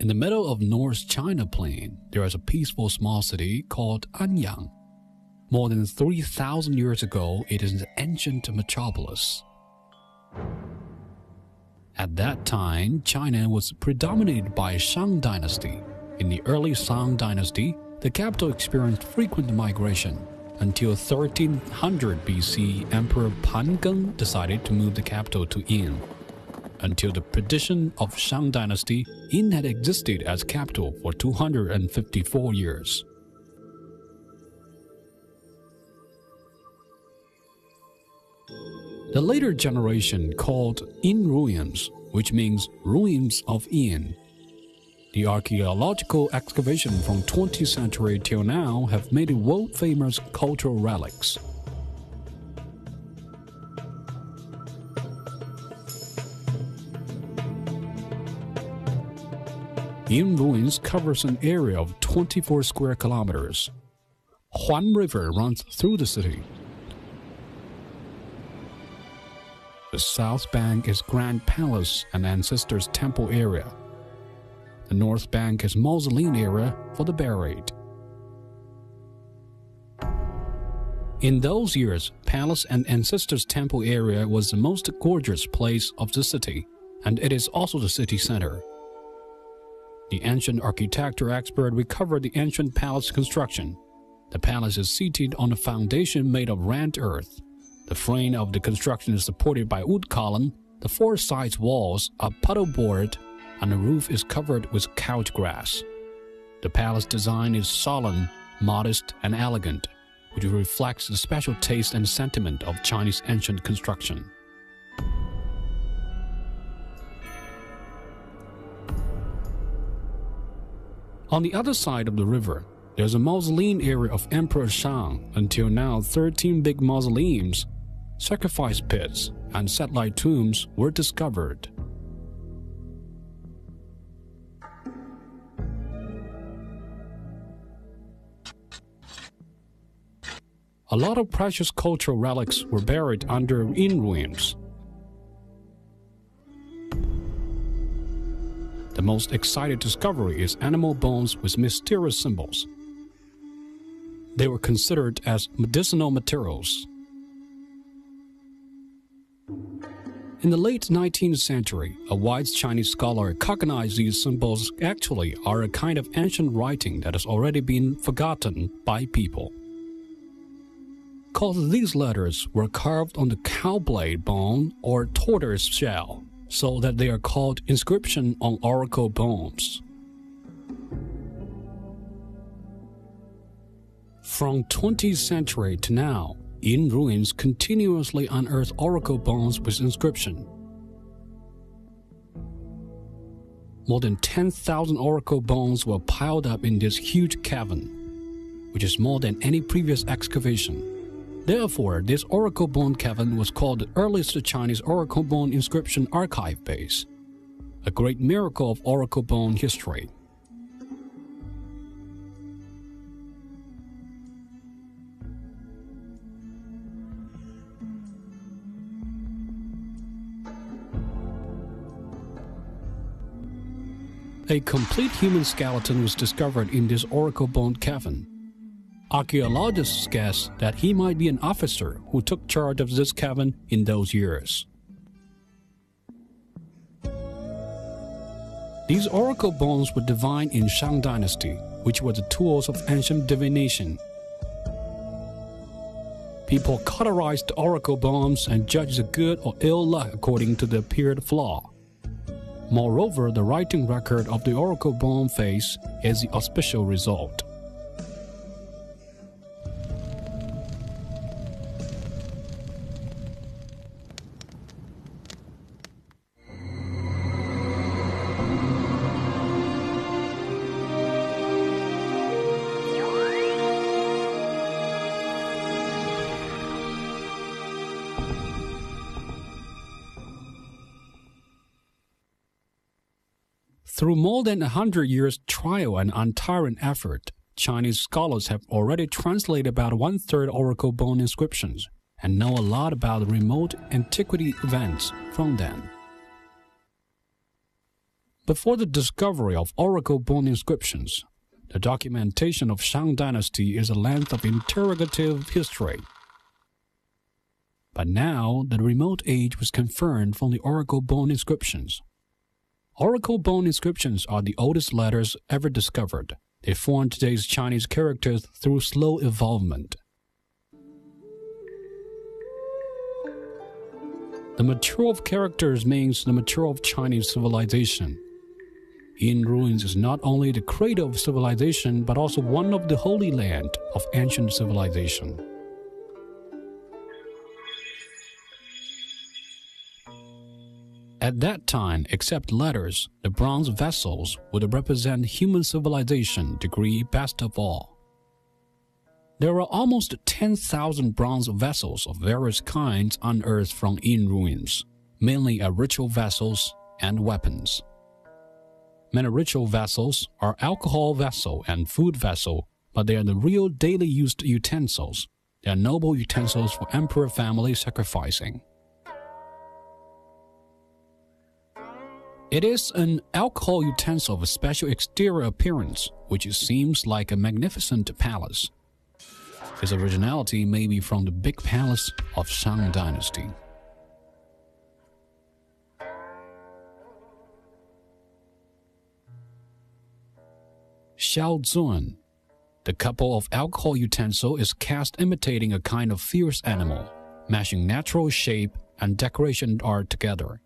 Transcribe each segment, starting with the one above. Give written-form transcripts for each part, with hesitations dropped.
In the middle of North China Plain, there is a peaceful small city called Anyang. More than 3,000 years ago, it is an ancient metropolis. At that time, China was predominated by Shang dynasty. In the early Shang dynasty, the capital experienced frequent migration. Until 1300 BC, Emperor Pangeng decided to move the capital to Yin. Until the perdition of Shang dynasty, Yin had existed as capital for 254 years. The later generation called Yin ruins, which means ruins of Yin. The archaeological excavation from 20th century till now have made it world-famous cultural relics. Yin ruins covers an area of 24 square kilometers. Huan River runs through the city. The south bank is Grand Palace and Ancestors Temple area. The north bank is Mausoleum area for the buried. In those years, Palace and Ancestors Temple area was the most gorgeous place of the city, and it is also the city center. The ancient architecture expert recovered the ancient palace construction. The palace is seated on a foundation made of rent earth. The frame of the construction is supported by wood column. The four side walls are puddle board, and the roof is covered with couch grass. The palace design is solemn, modest, and elegant, which reflects the special taste and sentiment of Chinese ancient construction. On the other side of the river, there's a mausoleum area of Emperor Shang. Until now, 13 big mausoleums, sacrifice pits, and satellite tombs were discovered. A lot of precious cultural relics were buried under Yin ruins. The most exciting discovery is animal bones with mysterious symbols. They were considered as medicinal materials. In the late 19th century, a wise Chinese scholar recognized these symbols actually are a kind of ancient writing that has already been forgotten by people. Because these letters were carved on the cow blade bone or tortoise shell, so that they are called inscription on oracle bones. From 20th century to now, Yin ruins continuously unearth oracle bones with inscription. More than 10,000 oracle bones were piled up in this huge cavern, which is more than any previous excavation. Therefore, this oracle bone cavern was called the earliest Chinese oracle bone inscription archive base, a great miracle of oracle bone history. A complete human skeleton was discovered in this oracle bone cavern. Archaeologists guess that he might be an officer who took charge of this cavern in those years. These oracle bones were divined in Shang dynasty, which were the tools of ancient divination. People cauterized the oracle bones and judged the good or ill luck according to the appeared flaw. Moreover, the writing record of the oracle bone face is the auspicious result. Through more than 100 years' trial and untiring effort, Chinese scholars have already translated about 1/3 oracle bone inscriptions and know a lot about remote antiquity events from them. Before the discovery of oracle bone inscriptions, the documentation of Shang dynasty is a length of interrogative history. But now, the remote age was confirmed from the oracle bone inscriptions. Oracle bone inscriptions are the oldest letters ever discovered. They form today's Chinese characters through slow evolvement. The mature of characters means the mature of Chinese civilization. Yin ruins is not only the cradle of civilization, but also one of the holy land of ancient civilization. At that time, except letters, the bronze vessels would represent human civilization degree best of all. There are almost 10,000 bronze vessels of various kinds unearthed from Yin ruins, mainly as ritual vessels and weapons. Many ritual vessels are alcohol vessel and food vessel, but they are the real daily used utensils. They are noble utensils for emperor family sacrificing. It is an alcohol utensil of a special exterior appearance, which seems like a magnificent palace. Its originality may be from the big palace of Shang dynasty. Xiaozun. The couple of alcohol utensil is cast imitating a kind of fierce animal, mashing natural shape and decoration art together.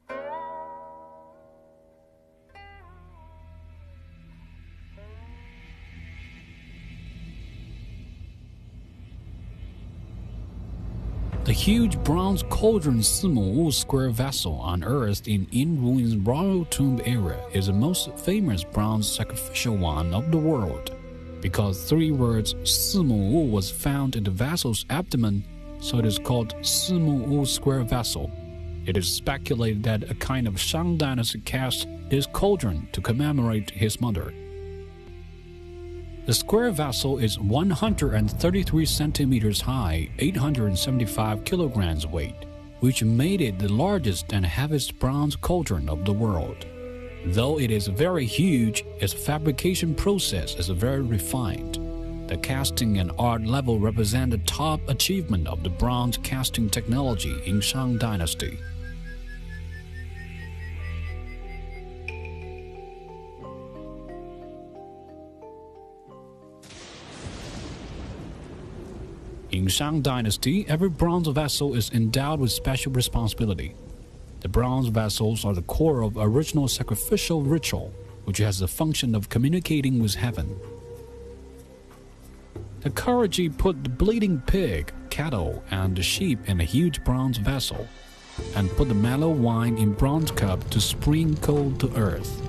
The huge bronze cauldron Simu square vessel unearthed in Yin Ruins royal tomb area is the most famous bronze sacrificial one of the world. Because three words Simu was found in the vessel's abdomen, so it is called Simu square vessel. It is speculated that a kind of Shang dynasty cast this cauldron to commemorate his mother. The square vessel is 133 centimeters high, 875 kilograms weight, which made it the largest and heaviest bronze cauldron of the world. Though it is very huge, its fabrication process is very refined. The casting and art level represent the top achievement of the bronze casting technology in Shang dynasty. In Shang dynasty, every bronze vessel is endowed with special responsibility. The bronze vessels are the core of original sacrificial ritual, which has the function of communicating with heaven. The Karaji put the bleeding pig, cattle, and the sheep in a huge bronze vessel, and put the mellow wine in bronze cup to sprinkle to earth.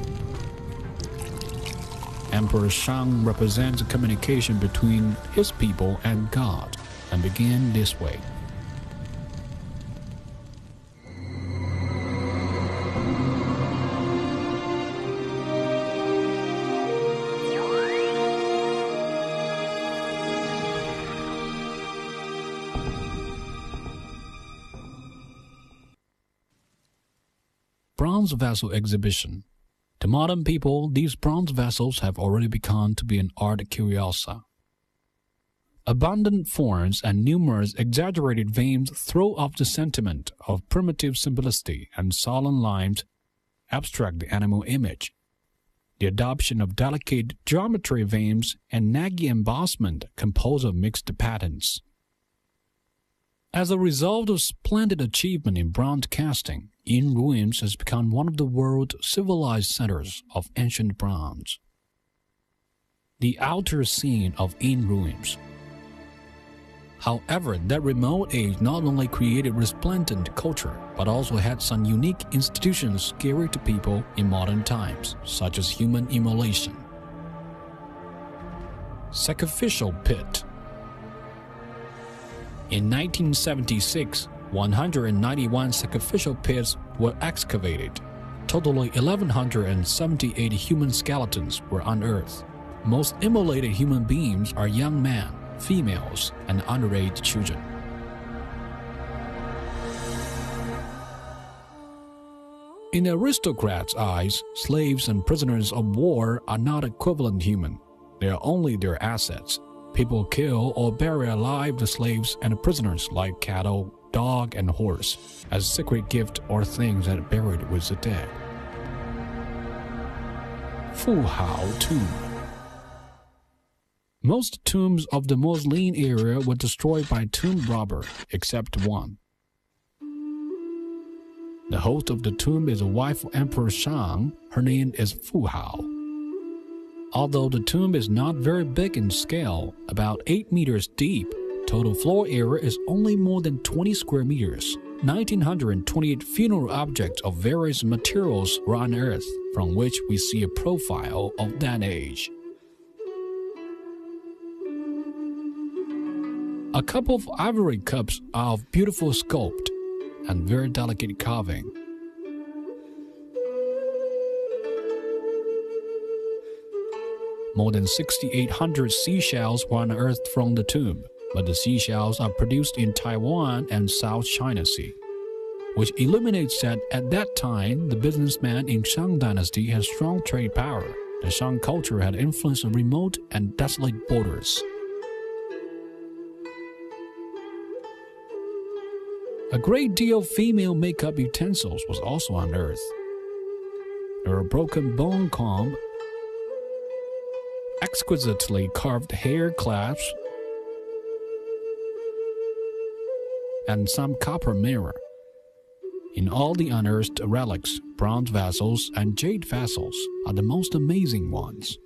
Emperor Shang represents a communication between his people and God, and began this way. Bronze vessel exhibition. To modern people, these bronze vessels have already become to be an art curiosity. Abundant forms and numerous exaggerated veins throw off the sentiment of primitive simplicity, and solemn lines abstract the animal image. The adoption of delicate geometry veins and naggy embossment compose of mixed patterns. As a result of splendid achievement in bronze casting, Yin Ruins has become one of the world's civilized centers of ancient bronze. The outer scene of Yin Ruins. However, that remote age not only created resplendent culture, but also had some unique institutions scary to people in modern times, such as human immolation. Sacrificial pit. In 1976, 191 sacrificial pits were excavated. Totally 1,178 human skeletons were unearthed. Most immolated human beings are young men, females, and underage children. In the aristocrats' eyes, slaves and prisoners of war are not equivalent human. They are only their assets. People kill or bury alive the slaves and the prisoners like cattle, dog, and horse, as sacred gift or things that are buried with the dead. Fu Hao Tomb. Most tombs of the Muslim area were destroyed by tomb robber, except one. The host of the tomb is a wife of Emperor Shang. Her name is Fu Hao. Although the tomb is not very big in scale, about 8 meters deep, total floor area is only more than 20 square meters. 1,928 funeral objects of various materials were unearthed, from which we see a profile of that age. A couple of ivory cups are of beautiful sculpt and very delicate carving. More than 6,800 seashells were unearthed from the tomb, but the seashells are produced in Taiwan and South China Sea, which illuminates that at that time the businessman in Shang Dynasty had strong trade power. The Shang culture had influenced remote and desolate borders. A great deal of female makeup utensils was also unearthed. There are broken bone comb, exquisitely carved hair clasps, and some copper mirror. In all the unearthed relics, bronze vessels and jade vessels are the most amazing ones.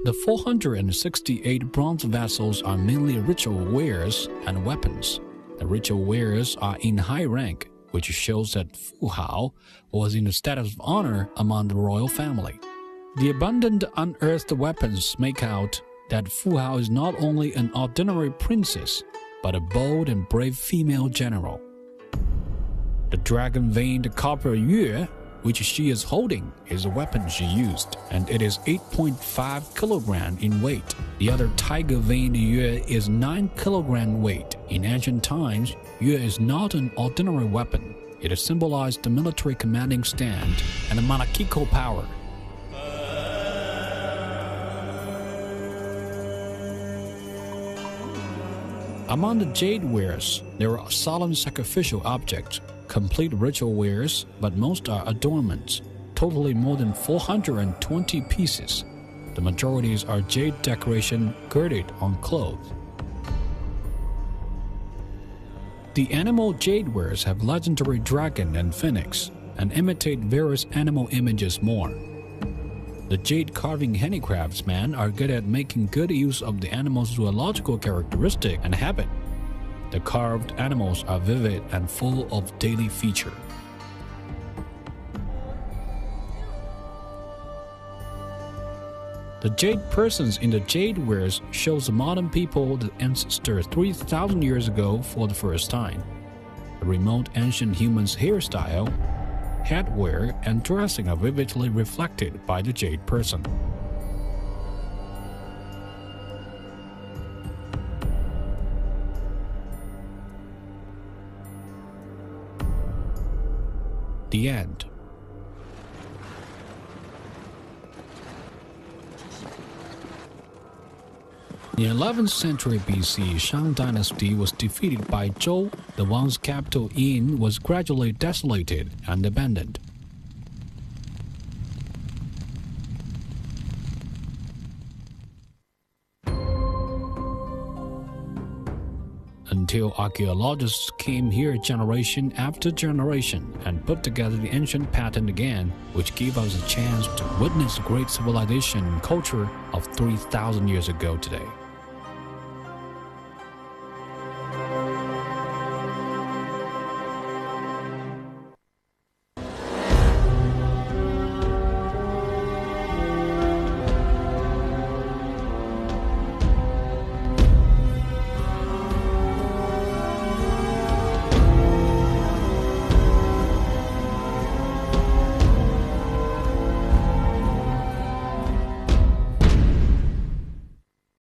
The 468 bronze vessels are mainly ritual wares and weapons. The ritual wares are in high rank, which shows that Fu Hao was in the status of honor among the royal family. The abundant unearthed weapons make out that Fu Hao is not only an ordinary princess, but a bold and brave female general. The dragon-veined copper yue, which she is holding, is a weapon she used, and it is 8.5 kilograms in weight. The other tiger-veined yue is 9 kilograms weight. In ancient times, yue is not an ordinary weapon. It symbolized the military commanding stand and a monarchical power. Among the jade wares, there are solemn sacrificial objects, complete ritual wares, but most are adornments, totally more than 420 pieces. The majorities are jade decoration girded on clothes. The animal jade wares have legendary dragon and phoenix, and imitate various animal images more. The jade carving handicraftsmen are good at making good use of the animal's zoological characteristic and habit. The carved animals are vivid and full of daily feature. The jade persons in the jade wares shows the modern people the ancestors 3,000 years ago for the first time. The remote ancient human's hairstyle, headwear, and dressing are vividly reflected by the jade person. The end. In the 11th century BC, Shang Dynasty was defeated by Zhou. The once capital Yin was gradually desolated and abandoned. Until archaeologists came here generation after generation and put together the ancient pattern again, which gave us a chance to witness the great civilization and culture of 3,000 years ago today.